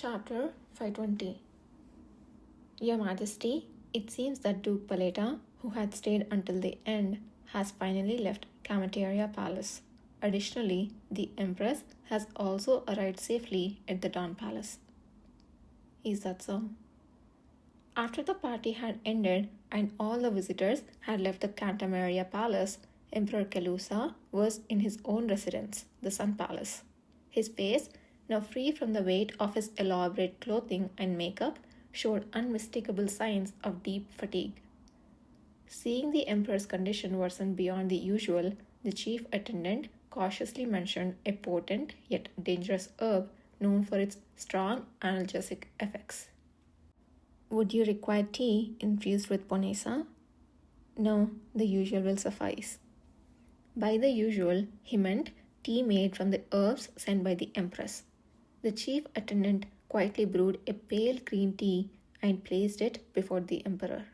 Chapter 520. Your Majesty, it seems that Duke Paleta, who had stayed until the end, has finally left Camateria Palace. Additionally, the Empress has also arrived safely at the Dawn Palace. Is that so? After the party had ended and all the visitors had left the Cantamaria Palace, Emperor Calusa was in his own residence, the Sun Palace. His face, now free from the weight of his elaborate clothing and makeup, showed unmistakable signs of deep fatigue. Seeing the emperor's condition worsen beyond the usual, the chief attendant cautiously mentioned a potent yet dangerous herb known for its strong analgesic effects. Would you require tea infused with ponesa? No, the usual will suffice. By the usual, he meant tea made from the herbs sent by the empress. The chief attendant quietly brewed a pale green tea and placed it before the emperor.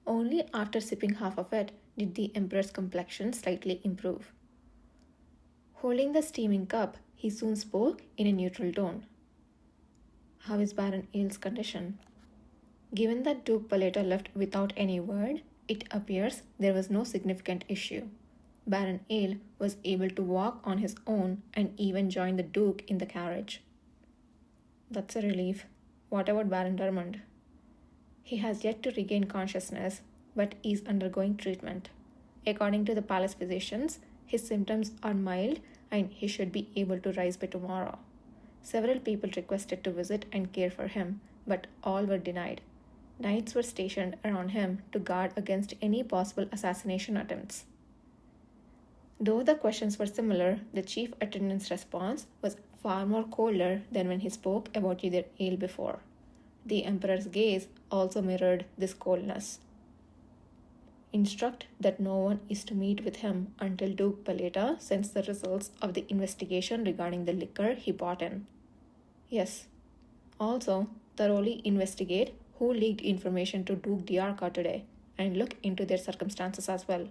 Only after sipping half of it did the emperor's complexion slightly improve. Holding the steaming cup, he soon spoke in a neutral tone. How is Baron Aile's condition? Given that Duke Paleta left without any word, it appears there was no significant issue. Baron Aile was able to walk on his own and even join the Duke in the carriage. That's a relief. What about Baron Dermond? He has yet to regain consciousness, but is undergoing treatment. According to the palace physicians, his symptoms are mild and he should be able to rise by tomorrow. Several people requested to visit and care for him, but all were denied. Knights were stationed around him to guard against any possible assassination attempts. Though the questions were similar, the chief attendant's response was far more colder than when he spoke about either Aile before. The emperor's gaze also mirrored this coldness. Instruct that no one is to meet with him until Duke Paleta sends the results of the investigation regarding the liquor he bought in. Yes. Also, thoroughly investigate who leaked information to Duke Diarca today and look into their circumstances as well.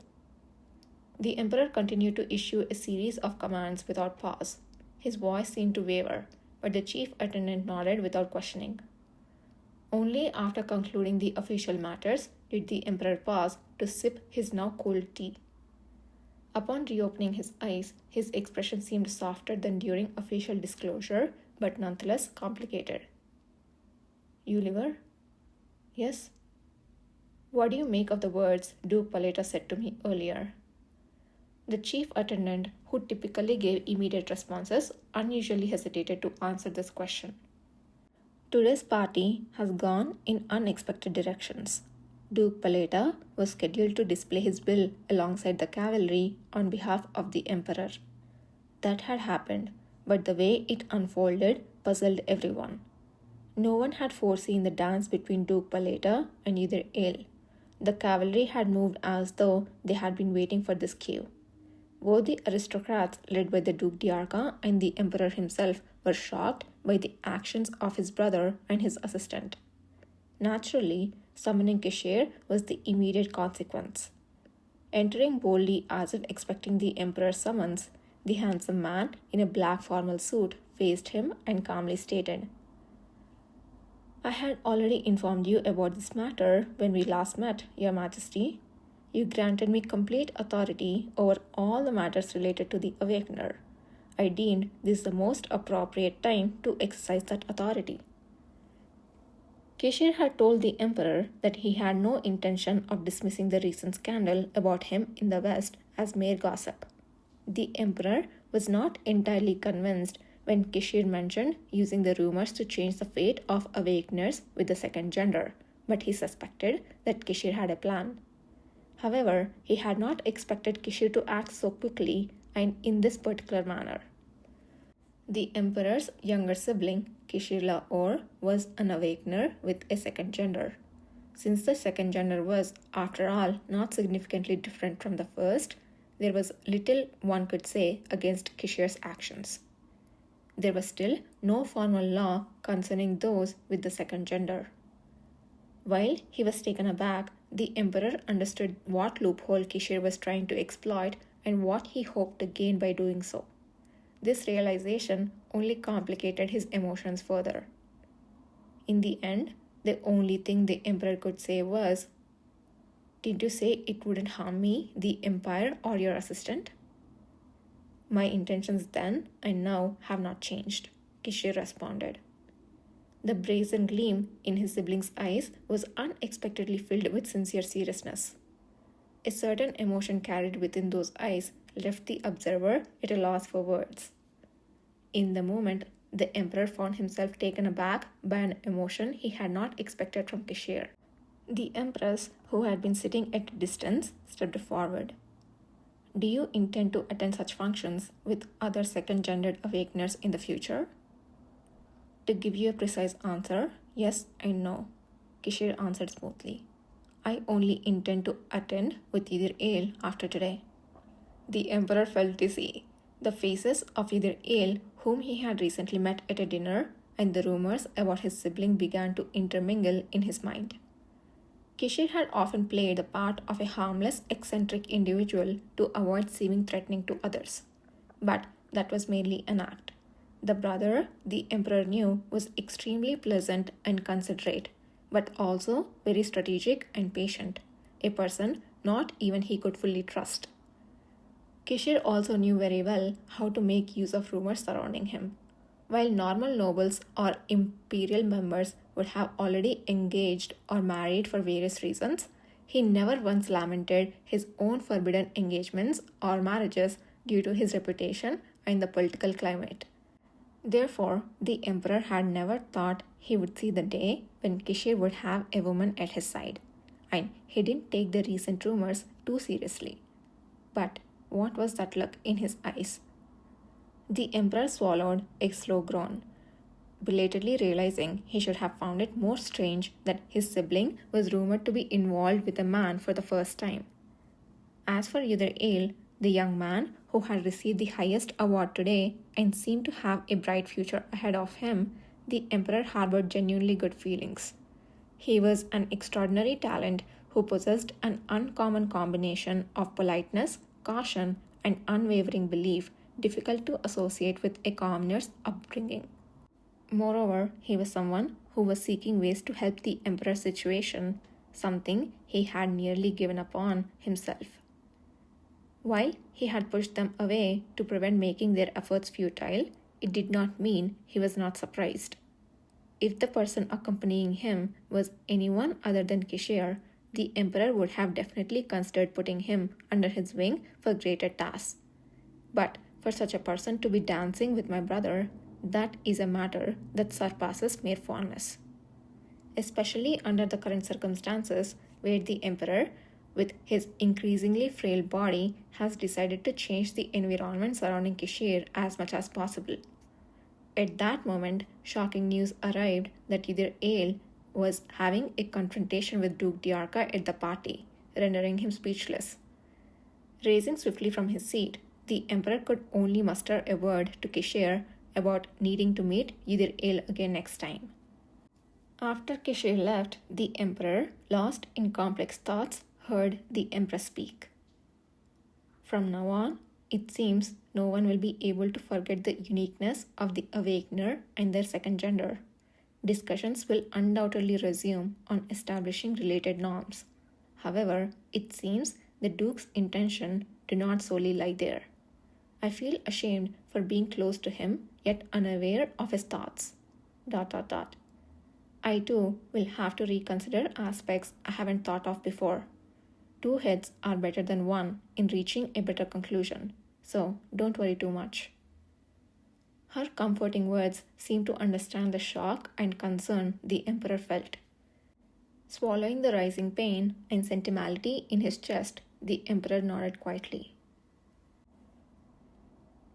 The emperor continued to issue a series of commands without pause. His voice seemed to waver, but the chief attendant nodded without questioning. Only after concluding the official matters did the emperor pause to sip his now cold tea. Upon reopening his eyes, his expression seemed softer than during official disclosure, but nonetheless complicated. You liver? Yes. What do you make of the words Duke Paleta said to me earlier? The chief attendant, who typically gave immediate responses, unusually hesitated to answer this question. Today's party has gone in unexpected directions. Duke Paleta was scheduled to display his bill alongside the cavalry on behalf of the emperor. That had happened, but the way it unfolded puzzled everyone. No one had foreseen the dance between Duke Paleta and either Aile. The cavalry had moved as though they had been waiting for this cue. Both the aristocrats led by the Duke Diarca and the emperor himself were shocked by the actions of his brother and his assistant. Naturally, summoning Kishir was the immediate consequence. Entering boldly as if expecting the emperor's summons, the handsome man in a black formal suit faced him and calmly stated, I had already informed you about this matter when we last met, Your Majesty. You granted me complete authority over all the matters related to the Awakener. I deemed this the most appropriate time to exercise that authority. Kishir had told the emperor that he had no intention of dismissing the recent scandal about him in the West as mere gossip. The emperor was not entirely convinced when Kishir mentioned using the rumors to change the fate of Awakeners with the second gender, but he suspected that Kishir had a plan. However, he had not expected Kishir to act so quickly and in this particular manner. The emperor's younger sibling, Kishir Laor, was an awakener with a second gender. Since the second gender was, after all, not significantly different from the first, there was little one could say against Kishir's actions. There was still no formal law concerning those with the second gender. While he was taken aback, the emperor understood what loophole Kishir was trying to exploit and what he hoped to gain by doing so. This realization only complicated his emotions further. In the end, the only thing the emperor could say was, "Did you say it wouldn't harm me, the empire, or your assistant?" "My intentions then and now have not changed," Kishir responded. The brazen gleam in his sibling's eyes was unexpectedly filled with sincere seriousness. A certain emotion carried within those eyes left the observer at a loss for words. In the moment, the emperor found himself taken aback by an emotion he had not expected from Kishir. The empress, who had been sitting at a distance, stepped forward. "Do you intend to attend such functions with other second-gendered awakeners in the future?" "To give you a precise answer, yes and no," Kishir answered smoothly. "I only intend to attend with Idir Ale after today." The emperor felt dizzy. The faces of Idir Ale, whom he had recently met at a dinner, and the rumors about his sibling began to intermingle in his mind. Kishir had often played the part of a harmless, eccentric individual to avoid seeming threatening to others. But that was merely an act. The brother, the emperor knew, was extremely pleasant and considerate, but also very strategic and patient, a person not even he could fully trust. Kishir also knew very well how to make use of rumors surrounding him. While normal nobles or imperial members would have already engaged or married for various reasons, he never once lamented his own forbidden engagements or marriages due to his reputation and the political climate. Therefore, the emperor had never thought he would see the day when Kishir would have a woman at his side, and he didn't take the recent rumors too seriously. But what was that look in his eyes? The emperor swallowed a slow groan, belatedly realizing he should have found it more strange that his sibling was rumored to be involved with a man for the first time. As for Idir Ale, the young man who had received the highest award today and seemed to have a bright future ahead of him, the emperor harbored genuinely good feelings. He was an extraordinary talent who possessed an uncommon combination of politeness, caution, and unwavering belief difficult to associate with a commoner's upbringing. Moreover, he was someone who was seeking ways to help the emperor's situation, something he had nearly given up on himself. While he had pushed them away to prevent making their efforts futile, it did not mean he was not surprised. If the person accompanying him was anyone other than Kishir, the emperor would have definitely considered putting him under his wing for greater tasks. But for such a person to be dancing with my brother, that is a matter that surpasses mere fondness. Especially under the current circumstances where the emperor, with his increasingly frail body, has decided to change the environment surrounding Kishir as much as possible. At that moment, shocking news arrived that Idir Ale was having a confrontation with Duke Diarca at the party, rendering him speechless. Raising swiftly from his seat, the emperor could only muster a word to Kishir about needing to meet Idir Ale again next time. After Kishir left, the emperor, lost in complex thoughts, heard the empress speak. "From now on, it seems no one will be able to forget the uniqueness of the Awakener and their second gender. Discussions will undoubtedly resume on establishing related norms. However, it seems the Duke's intention do not solely lie there. I feel ashamed for being close to him, yet unaware of his thoughts. ... I too will have to reconsider aspects I haven't thought of before. 2 heads are better than 1 in reaching a better conclusion, so don't worry too much." Her comforting words seemed to understand the shock and concern the emperor felt. Swallowing the rising pain and sentimentality in his chest, the emperor nodded quietly.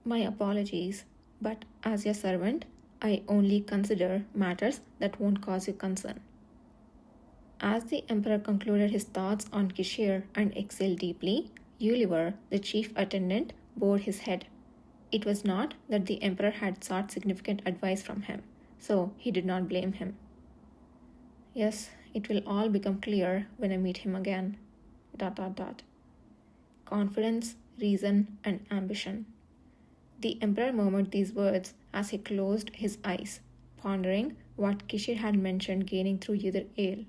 "My apologies, but as your servant, I only consider matters that won't cause you concern." As the emperor concluded his thoughts on Kishir and exhaled deeply, Yuliver, the chief attendant, bowed his head. It was not that the emperor had sought significant advice from him, so he did not blame him. "Yes, it will all become clear when I meet him again. ... Confidence, reason, and ambition." The emperor murmured these words as he closed his eyes. pondering what Kishir had mentioned gaining through either ale.